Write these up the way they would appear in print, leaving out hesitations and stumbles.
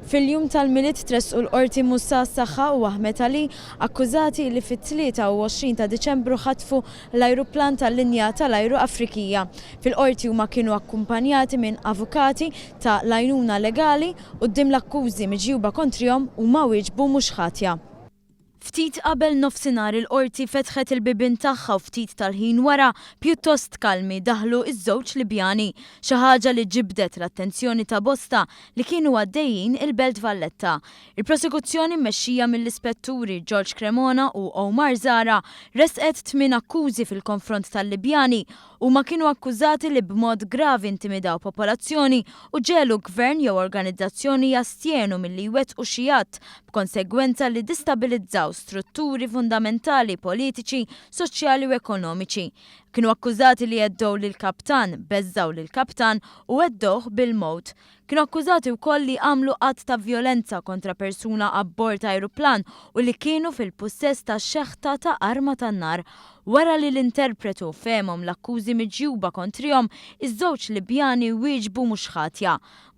Fil-jum tal-miliet tresqu l-qorti Musa s-Saħħa u Ahmed Ali akkużati li fit-23 ta' Diċembru ħatfu l-ajruplan tal-linja tal-ajru Afrikija. Fil-qorti huma kienu akkumpanjati minn avukati ta' lajnuna legali u d-dim l-akkużi miġjuba kontrihom huma wieġbu mhux ħatja. Ftit qabel nofsinhar il-qorti fetħet il-bibien tagħha u ftit tal-ħin wara pjuttost kalmi daħlu iż-żewġ Libjani, xi ħaġa li ġibdet l-attenzjoni ta' bosta li kienu għaddejjin il-Belt Valletta. Il-prosekuzzjoni mmexxija mill-ispetturi George Cremona u Omar Zara resqet 8 akkużi fil-konfront tal-Libjani u ma kienu akkużati li b'mod gravi intimidaw popolazzjoni u ġelu gvern jew organizzazzjoni jastjenu milli jwettqu xi att b'konsegwenza li distabilizzaw strutturi fundamentali politiċi, soċjali u ekonomiċi. Kienu akkużati li jeddow lill-kaptan, beżżaw lill-kaptan u weddowh bil-mowt. Kienu akkużati wkoll li għamlu qatt ta' vjolenza kontra persuna abbord ajruplan u li kienu fil-pussess ta' xeħta ta' arma tan-nar. Wara li l-interpretu fehmhom l-akkużi miġjuba kontrihom, iż-żewġ Libjani wieġbu mhux ħatja.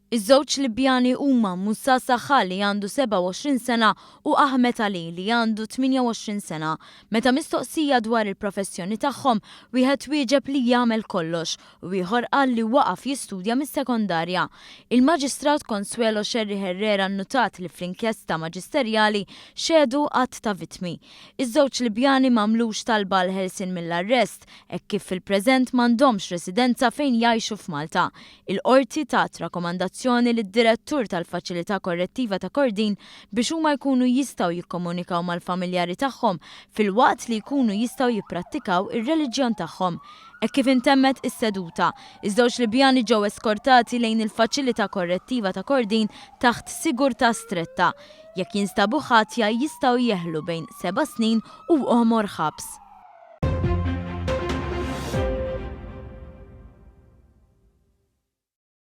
Iż-żewġ Libjani huma Musa s-Saħħa li għandu 27 sena u Ahmed Ali li għandu 28 sena. Meta mistoqsija dwar il-professjoni tagħhom, wieħed wieġeb li jagħmel kollox u ieħor qal li waqaf jistudja mis-sekondarja. Il-Maġistrat Consuelo Xerri Herrera nnutat li fl-inkjesta maġisterjali xedu qatt ta' vittmi. Iż-żewġ Libjani m'għamlux talba l-ħelsien mill-arrest hekk kif fil-preżent m'għandhomx residenza fejn jgħixu f'Malta. Il-qorti tat rakkomandazzjoni lid-direttur tal-Faċilità Korrettiva ta' Kordin biex huma jkunu jistgħu jikkomunikaw mal-familjari tagħhom filwaqt li jkunu jistgħu jipprattikaw ir-reliġjon tagħhom. Hekk kif intemmet is-seduta, iż-żewġ Libjani ġew eskortati lejn il-Faċilità Korrettiva ta' Kordin taħt sigurtà stretta. Jekk jinstabu ħatja jistgħu jeħlu bejn 7 snin u oħmor ħabs.